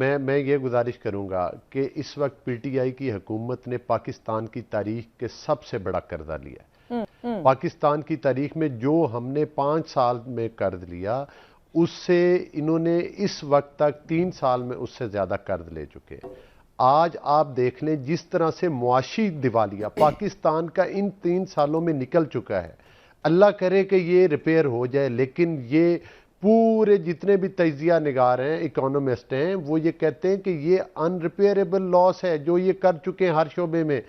میں یہ گزارش کروں گا کہ اس وقت پی ٹی آئی کی حکومت نے پاکستان کی تاریخ کے سب سے بڑا قرضہ لیا ہے۔ پاکستان کی تاریخ میں جو ہم نے 5 سال میں قرض لیا اس سے انہوں نے اس وقت تک 3 سال میں اس سے زیادہ قرض لے چکے۔ آج آپ دیکھ لیں جس طرح سے معاشی دیوالیہ پاکستان کا ان 3 سالوں میں نکل چکا ہے، اللہ کرے کہ یہ ریپیئر ہو جائے، لیکن یہ پورے جتنے بھی تجزیہ نگار ہیں، اکانومسٹ ہیں، وہ یہ کہتے ہیں کہ یہ ان ریپیئریبل لاس ہے جو یہ کر چکے ہیں ہر شعبے میں۔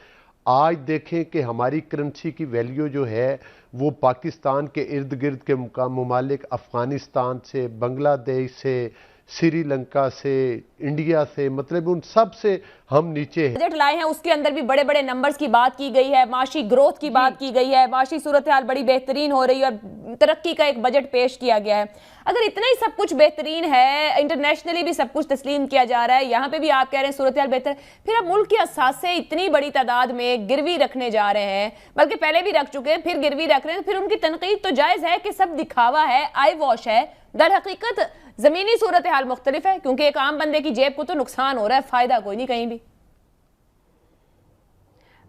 آج دیکھیں کہ ہماری کرنسی کی ویلیو جو ہے وہ پاکستان کے ارد گرد کے ممالک افغانستان سے، بنگلہ دیش سے، سری لنکا سے، انڈیا سے، مطلب ان سب سے ہم نیچے ہیں۔ بجٹ لائے ہیں اس کے اندر بھی بڑے بڑے نمبرز کی بات کی گئی ہے، معاشی گروتھ کی بات کی گئی ہے، معاشی صورتحال بڑی بہترین ہو رہی ہے اور ترقی کا ایک بجٹ پیش کیا گیا ہے۔ اگر اتنا ہی سب کچھ بہترین ہے، انٹرنیشنلی بھی سب کچھ تسلیم کیا جا رہا ہے، یہاں پہ بھی آپ کہہ رہے ہیں صورتحال بہتر ہے، پھر اب ملک کے اثاثے اتنی بڑی تعداد میں گروی رکھنے جا رہے ہیں، بلکہ پہلے بھی رکھ چکے ہیں، پھر گروی رکھ رہے ہیں، پھر ان کی تنقید تو جائز ہے کہ سب دکھاوا ہے، آئی واش ہے۔ در حقیقت زمینی صورتحال مختلف ہے، کیونکہ ایک عام بندے کی جیب کو تو نقصان ہو رہا ہے، فائدہ کوئی نہیں کہیں بھی۔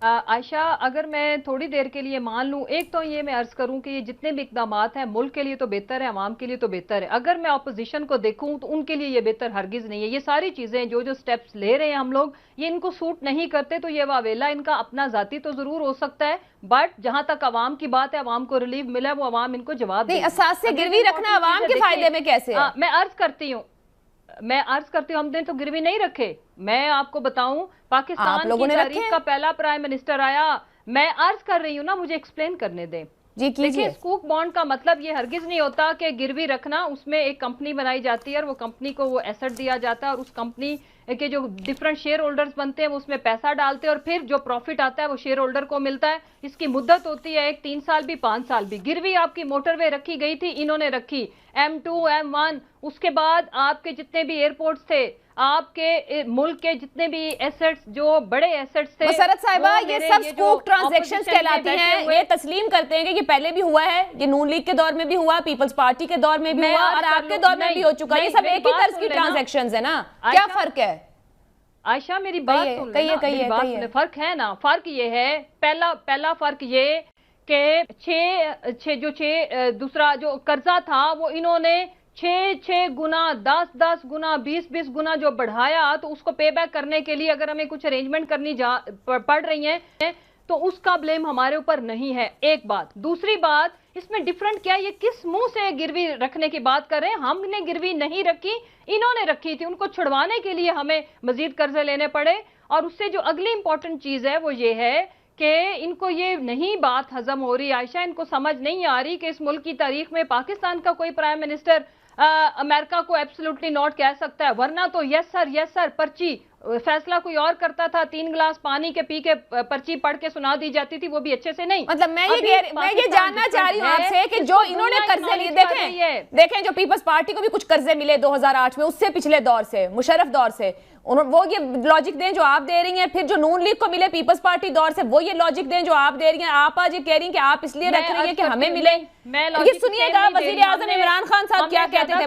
عائشہ اگر میں تھوڑی دیر کے لیے مان لوں، ایک تو یہ میں عرض کروں کہ یہ جتنے بھی اقدامات ہیں ملک کے لیے تو بہتر ہے، عوام کے لیے تو بہتر ہے۔ اگر میں اپوزیشن کو دیکھوں تو ان کے لیے یہ بہتر ہرگز نہیں ہے۔ یہ ساری چیزیں جو سٹیپس لے رہے ہیں ہم لوگ، یہ ان کو سوٹ نہیں کرتے، تو یہ واویلا ان کا اپنا ذاتی تو ضرور ہو سکتا ہے، بٹ جہاں تک عوام کی بات ہے، عوام کو ریلیف ملا وہ عوام ان کو جواب دے۔ اثاثے گروی رکھنا عوام کے فائدے میں کیسے ہے؟ میں عرض کرتی ہوں ہم نے تو گروی نہیں رکھے۔ میں آپ کو بتاؤں پاکستان کی تاریخ کا پہلا پرائم منسٹر آیا، میں عرض کر رہی ہوں نا، مجھے ایکسپلین کرنے دیں۔ دیکھیں سکوک بانڈ کا مطلب یہ ہرگز نہیں ہوتا کہ گروی رکھنا، اس میں ایک کمپنی بنائی جاتی ہے اور وہ کمپنی کو وہ ایسٹ دیا جاتا ہے اور اس کمپنی کے جو ڈیفرنٹ شیئر ہولڈرز بنتے ہیں وہ اس میں پیسہ ڈالتے ہیں اور پھر جو پروفٹ آتا ہے وہ شیئر ہولڈر کو ملتا ہے۔ اس کی مدت ہوتی ہے 3 سال بھی 5 سال بھی۔ گروی آپ کی موٹر وے رکھی گئی تھی، انہوں نے رکھی M2 M1، اس کے بعد آپ کے جتنے بھی ایئرپورٹس تھے، آپ کے ملک کے جتنے بھی ایسٹس جو بڑے ایسٹس تھے، مسرت صاحبہ یہ سب سکوک ٹرانزیکشنز کہلاتی ہیں، یہ تسلیم کرتے ہیں کہ یہ پہلے بھی ہوا ہے، یہ نون لیگ کے دور میں بھی ہوا، پیپلز پارٹی کے دور میں بھی ہوا اور آپ کے دور میں بھی ہو چکا ہے، یہ سب ایک ہی طرز کی ٹرانزیکشنز ہیں نا، کیا فرق ہے؟ عائشہ میری بات سن لینا، فرق ہے نا، فرق یہ ہے، پہلا فرق یہ کہ دوسرا جو قرضہ تھا وہ انہوں نے 6 گنا 10 گنا 20 گنا جو بڑھایا، تو اس کو پے بیک کرنے کے لیے اگر ہمیں کچھ ارینجمنٹ کرنی پڑ رہی ہیں تو اس کا بلیم ہمارے اوپر نہیں ہے، ایک بات۔ دوسری بات، اس میں ڈیفرنٹ کیا، یہ کس منہ سے گروی رکھنے کی بات کر رہے ہیں؟ ہم نے گروی نہیں رکھی، انہوں نے رکھی تھی، ان کو چھڑوانے کے لیے ہمیں مزید قرضے لینے پڑے۔ اور اس سے جو اگلی امپورٹنٹ چیز ہے وہ یہ ہے کہ ان کو یہ نہیں بات ہضم ہو رہی عائشہ، ان کو سمجھ نہیں آ رہی کہ اس ملک کی تاریخ میں پاکستان کا کوئی پرائم منسٹر امریکہ کو ایبسولوٹلی ناٹ کہہ سکتا ہے، ورنہ تو یس سر پرچی فیصلہ کوئی اور کرتا تھا، 3 گلاس پانی کے پی کے پرچی پڑھ کے سنا دی جاتی تھی، وہ بھی اچھے سے نہیں۔ مطلب میں یہ جاننا چاہ رہی ہوں آپ سے کہ جو انہوں نے قرضے لیے، دیکھیں جو پیپلز پارٹی کو بھی کچھ قرضے ملے 2008 میں، اس سے پچھلے دور سے، مشرف دور سے، وہ یہ لاجک دیں جو آپ دے رہی ہیں، پھر جو نون لیگ کو ملے پیپلز پارٹی دور سے وہ یہ لاجک دیں جو آپ دے رہی ہیں۔ آپ آج یہ کہہ رہی ہیں کہ آپ اس لیے رکھ رہی ہیں کہ ہمیں ملے۔ یہ سنیے گا وزیر اعظم عمران خان صاحب کیا کہتے تھے،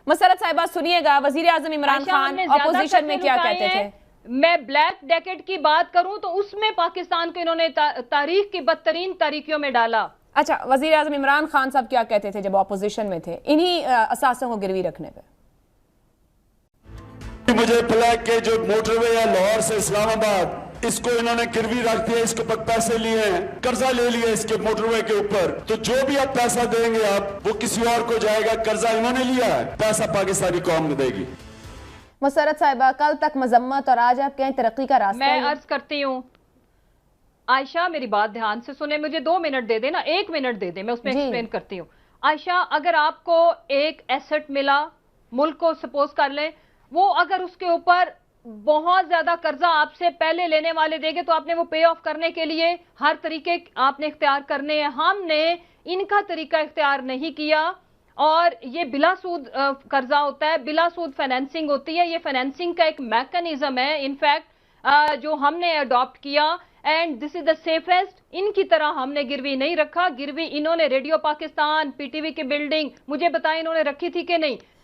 مسرت صاحبہ سنیے گا وزیر اعظم عمران خان اپوزیشن میں کیا کہتے تھے۔ میں بلیک ڈیکٹ کی بات کروں تو اس میں پاکستان کو انہوں نے تاریخ کی بدترین تاریکیوں میں ڈالا۔ اچھا، وزیر اعظم عمران خان صاحب کیا کہتے تھے جب اپوزیشن میں تھے انہی اثاثوں کو گروی رکھنے پہ؟ مجھے بلیک کے جو موٹر وے ہے لاہور سے اسلام آباد، اس کو انہوں نے گروی رکھ دیا، اس کے اوپر پیسے لیے ہیں، قرضہ لے لیا اس کے موٹر وے کے اوپر، تو جو بھی آپ پیسہ دیں گے آپ وہ کسی اور کو جائے گا، قرضہ انہوں نے لیا ہے، پیسہ پاکستانی قوم دے گی۔ مسرت صاحبہ کل تک مذمت اور آج آپ کہیں ترقی کا راستہ۔ میں عرض کرتی ہوں عائشہ میری بات دھیان سے سنیں، مجھے 2 منٹ دے دیں نا، 1 منٹ دے دیں، میں اس میں ایکسپلین کرتی ہوں۔ عائشہ اگر آپ کو ایک ایسٹ ملا، ملک کو سپوز کر لیں، وہ اگر اس کے اوپر بہت زیادہ قرضہ آپ سے پہلے لینے والے دے گے تو آپ نے وہ پے آف کرنے کے لیے ہر طریقے آپ نے اختیار کرنے ہیں۔ ہم نے ان کا طریقہ اختیار نہیں کیا اور یہ بلا سود قرضہ ہوتا ہے، بلا سود فائنینسنگ ہوتی ہے، یہ فائنینسنگ کا ایک میکانزم ہے انفیکٹ جو ہم نے اڈاپٹ کیا، and this is the safest. ان کی طرح ہم نے گروی نہیں رکھا، گروی انہوں نے radio Pakistan, P T V کی بلڈنگ، مجھے بتائیں انہوں نے رکھی تھی کہ نہیں؟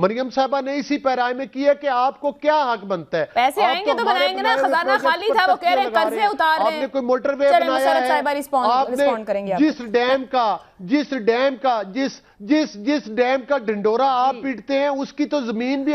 مریم صاحبہ نے اسی پیرائے میں کیا کہ آپ کو کیا حق بنتا ہے. پیسے آئیں گے تو بنائیں گے نا, خزانہ خالی تھا, وہ کہہ رہے ہیں قرضے اتار رہے ہیں. آپ نے کوئی موٹر وے بنایا ہے, آپ نے جس ڈیم کا ڈنڈورا آپ پیٹتے ہیں اس کی تو زمین بھی